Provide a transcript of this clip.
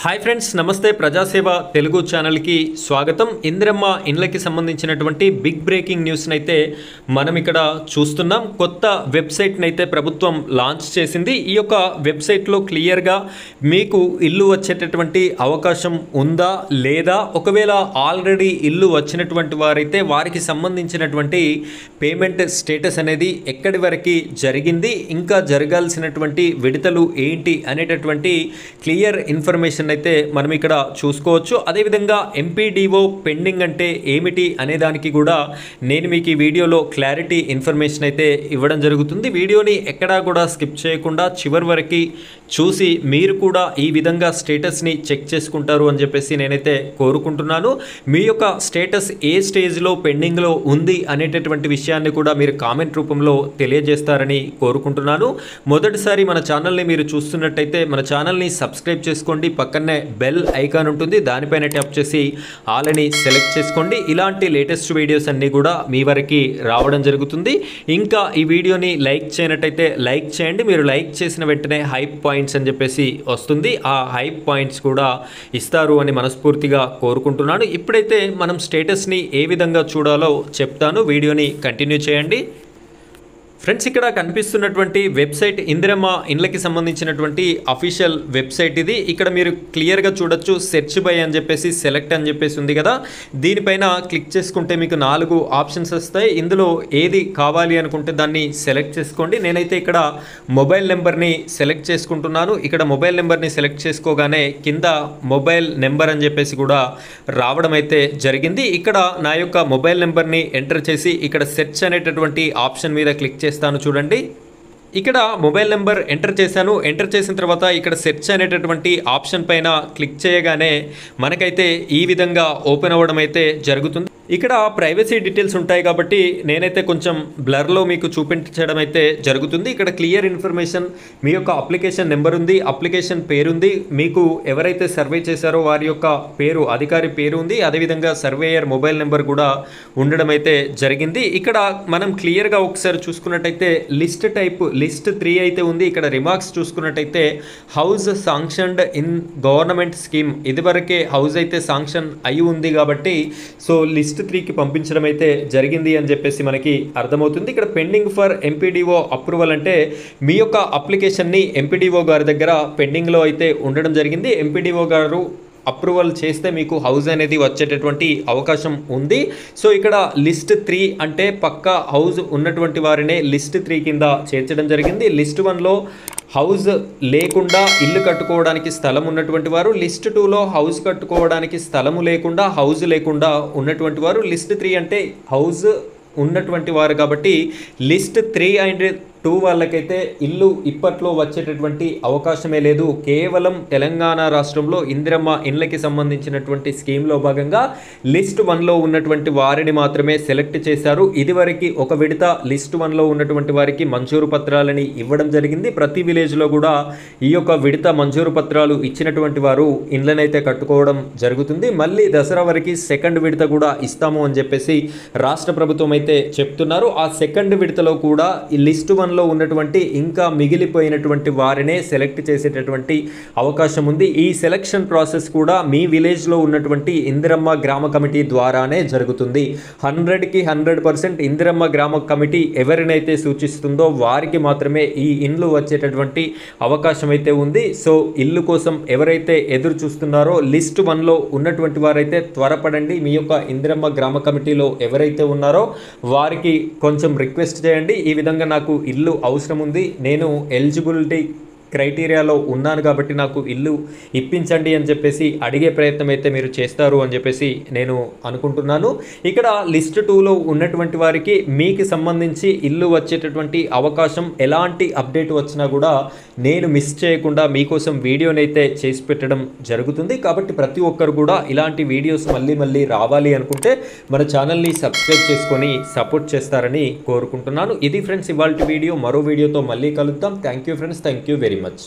Hi friends, నమస్తే. ప్రజాసేవ తెలుగు ఛానల్కి స్వాగతం. ఇందిరమ్మ ఇండ్లకి సంబంధించినటువంటి బిగ్ బ్రేకింగ్ న్యూస్ని అయితే మనం ఇక్కడ చూస్తున్నాం. కొత్త వెబ్సైట్ని అయితే ప్రభుత్వం లాంచ్ చేసింది. ఈ యొక్క వెబ్సైట్లో క్లియర్గా మీకు ఇల్లు వచ్చేటటువంటి అవకాశం ఉందా లేదా, ఒకవేళ ఆల్రెడీ ఇల్లు వచ్చినటువంటి వారైతే వారికి సంబంధించినటువంటి పేమెంట్ స్టేటస్ అనేది ఎక్కడి వరకు జరిగింది, ఇంకా జరగాల్సినటువంటి విడతలు ఏంటి అనేటటువంటి క్లియర్ ఇన్ఫర్మేషన్ అయితే మనం ఇక్కడ చూసుకోవచ్చు. అదేవిధంగా ఎంపీడీఓ పెండింగ్ అంటే ఏమిటి అనే దానికి కూడా నేను మీకు ఈ వీడియోలో క్లారిటీ ఇన్ఫర్మేషన్ అయితే ఇవ్వడం జరుగుతుంది. వీడియోని ఎక్కడా కూడా స్కిప్ చేయకుండా చివరి వరకు చూసి మీరు కూడా ఈ విధంగా స్టేటస్ని చెక్ చేసుకుంటారు అని చెప్పేసి నేనైతే కోరుకుంటున్నాను. మీ యొక్క స్టేటస్ ఏ స్టేజ్లో పెండింగ్లో ఉంది అనేటటువంటి విషయాన్ని కూడా మీరు కామెంట్ రూపంలో తెలియజేస్తారని కోరుకుంటున్నాను. మొదటిసారి మన ఛానల్ని మీరు చూస్తున్నట్టయితే మన ఛానల్ని సబ్స్క్రైబ్ చేసుకోండి. పక్కనే బెల్ ఐకాన్ ఉంటుంది, దానిపైన ట్యాప్ చేసి ఆల్ అని సెలెక్ట్ చేసుకోండి. ఇలాంటి లేటెస్ట్ వీడియోస్ అన్నీ కూడా మీ వరకు రావడం జరుగుతుంది. ఇంకా ఈ వీడియోని లైక్ చేయనట్టయితే లైక్ చేయండి. మీరు లైక్ చేసిన వెంటనే హైప్ పాయింట్స్ అని చెప్పేసి వస్తుంది. ఆ హైప్ పాయింట్స్ కూడా ఇస్తారు అని మనస్ఫూర్తిగా కోరుకుంటున్నాను. ఇప్పుడైతే మనం స్టేటస్ని ఏ విధంగా చూడాలో చెప్తాను. వీడియోని కంటిన్యూ చేయండి. ఫ్రెండ్స్, ఇక్కడ కనిపిస్తున్నటువంటి వెబ్సైట్ ఇందిరమ్మ ఇండ్లకి సంబంధించినటువంటి అఫీషియల్ వెబ్సైట్ ఇది. ఇక్కడ మీరు క్లియర్గా చూడొచ్చు, సెర్చ్ బై అని చెప్పేసి సెలెక్ట్ అని చెప్పేసి ఉంది కదా. దీనిపైన క్లిక్ చేసుకుంటే మీకు 4 ఆప్షన్స్ వస్తాయి. ఇందులో ఏది కావాలి అనుకుంటే దాన్ని సెలెక్ట్ చేసుకోండి. నేనైతే ఇక్కడ మొబైల్ నెంబర్ని సెలెక్ట్ చేసుకుంటున్నాను. ఇక్కడ మొబైల్ నెంబర్ని సెలెక్ట్ చేసుకోగానే కింద మొబైల్ నెంబర్ అని చెప్పేసి కూడా రావడం అయితే జరిగింది. ఇక్కడ నా యొక్క మొబైల్ నెంబర్ని ఎంటర్ చేసి ఇక్కడ సెర్చ్ అనేటటువంటి ఆప్షన్ మీద క్లిక్ చేస్తాను. చూడండి, ఇక్కడ మొబైల్ నెంబర్ ఎంటర్ చేశాను. ఎంటర్ చేసిన తర్వాత ఇక్కడ సెర్చ్ అనేటటువంటి ఆప్షన్ పైన క్లిక్ చేయగానే మనకైతే ఈ విధంగా ఓపెన్ అవ్వడం అయితే జరుగుతుంది. ఇక్కడ ప్రైవసీ డీటెయిల్స్ ఉంటాయి కాబట్టి నేనైతే కొంచెం బ్లర్లో మీకు చూపించడం అయితే జరుగుతుంది. ఇక్కడ క్లియర్ ఇన్ఫర్మేషన్, మీ యొక్క అప్లికేషన్ నెంబర్ ఉంది, అప్లికేషన్ పేరు ఉంది, మీకు ఎవరైతే సర్వే చేశారో వారి యొక్క పేరు, అధికారి పేరు ఉంది, అదేవిధంగా సర్వేయర్ మొబైల్ నెంబర్ కూడా ఉండడం అయితే జరిగింది. ఇక్కడ మనం క్లియర్గా ఒకసారి చూసుకున్నట్టయితే లిస్ట్ టైప్ లిస్ట్ 3 అయితే ఉంది. ఇక్కడ రిమార్క్స్ చూసుకున్నట్టయితే హౌస్ సాంక్షన్డ్ ఇన్ గవర్నమెంట్ స్కీమ్, ఇదివరకే హౌస్ అయితే సాంక్షన్ అయి ఉంది కాబట్టి సో లిస్ట్ 3కి పంపించడం అయితే జరిగింది అని చెప్పేసి మనకి అర్థమవుతుంది. ఇక్కడ పెండింగ్ ఫర్ ఎంపీడీఓ అప్రూవల్ అంటే మీ యొక్క అప్లికేషన్ని ఎంపీడీఓ గారి దగ్గర పెండింగ్లో అయితే ఉండడం జరిగింది. ఎంపీడీఓ గారు అప్రూవల్ చేస్తే మీకు హౌస్ అనేది వచ్చేటటువంటి అవకాశం ఉంది. సో ఇక్కడ లిస్ట్ 3 అంటే పక్కా హౌస్ ఉన్నటువంటి వారినే లిస్ట్ 3 కింద చేర్చడం జరిగింది. లిస్ట్ 1లో హౌస్ లేకుండా ఇల్లు కట్టుకోవడానికి స్థలం ఉన్నటువంటి వారు, లిస్ట్ 2లో హౌస్ కట్టుకోవడానికి స్థలము లేకుండా, హౌస్ లేకుండా ఉన్నటువంటి వారు, లిస్ట్ 3 అంటే హౌస్ ఉన్నటువంటి వారు కాబట్టి లిస్ట్ 3 అండ్ 2 వాళ్ళకైతే ఇల్లు ఇప్పట్లో వచ్చేటటువంటి అవకాశమే లేదు. కేవలం తెలంగాణ రాష్ట్రంలో ఇందిరమ్మ ఇండ్లకి సంబంధించినటువంటి స్కీమ్లో భాగంగా లిస్ట్ 1లో ఉన్నటువంటి వారిని మాత్రమే సెలెక్ట్ చేశారు. ఇదివరకు ఒక విడత లిస్ట్ 1లో ఉన్నటువంటి వారికి మంజూరు పత్రాలని ఇవ్వడం జరిగింది. ప్రతి విలేజ్లో కూడా ఈ యొక్క విడత మంజూరు పత్రాలు ఇచ్చినటువంటి వారు ఇండ్లనైతే కట్టుకోవడం జరుగుతుంది. మళ్ళీ దసరా వరకు సెకండ్ విడత కూడా ఇస్తాము అని చెప్పేసి రాష్ట్ర ప్రభుత్వం అయితే చెప్తున్నారు. ఆ సెకండ్ విడతలో కూడా ఈ లిస్ట్ 1లో ఉన్నటువంటి ఇంకా మిగిలిపోయినటువంటి వారినే సెలెక్ట్ చేసేటటువంటి అవకాశం ఉంది. ఈ సెలెక్షన్ ప్రాసెస్ కూడా మీ విలేజ్లో ఉన్నటువంటి ఇందిరమ్మ గ్రామ కమిటీ ద్వారానే జరుగుతుంది. 100కి 100% ఇందిరమ్మ గ్రామ కమిటీ ఎవరినైతే సూచిస్తుందో వారికి మాత్రమే ఈ ఇండ్లు వచ్చేటటువంటి అవకాశం అయితే ఉంది. సో ఇల్లు కోసం ఎవరైతే ఎదురు చూస్తున్నారో లిస్ట్ 1లో ఉన్నటువంటి వారైతే త్వరపడండి. మీ యొక్క ఇందిరమ్మ గ్రామ కమిటీలో ఎవరైతే ఉన్నారో వారికి కొంచెం రిక్వెస్ట్ చేయండి. ఈ విధంగా నాకు ఇల్లు అవసరం ఉంది, నేను ఎలిజిబిలిటీ క్రైటీరియాలో ఉన్నాను కాబట్టి నాకు ఇల్లు ఇప్పించండి అని చెప్పేసి అడిగే ప్రయత్నం అయితే మీరు చేస్తారు అని చెప్పేసి నేను అనుకుంటున్నాను. ఇక్కడ లిస్ట్ 2లో ఉన్నటువంటి వారికి మీకు సంబంధించి ఇల్లు వచ్చేటటువంటి అవకాశం, ఎలాంటి అప్డేట్ వచ్చినా కూడా నేను మిస్ చేయకుండా మీకోసం వీడియోని అయితే చేసి పెట్టడం జరుగుతుంది. కాబట్టి ప్రతి ఒక్కరు కూడా ఇలాంటి వీడియోస్ మళ్ళీ రావాలి అనుకుంటే మన ఛానల్ని సబ్స్క్రైబ్ చేసుకొని సపోర్ట్ చేస్తారని కోరుకుంటున్నాను. ఇది ఫ్రెండ్స్ ఇవాల్టి వీడియో. మరో వీడియోతో మళ్ళీ కలుద్దాం. Thank you friends, thank you very much.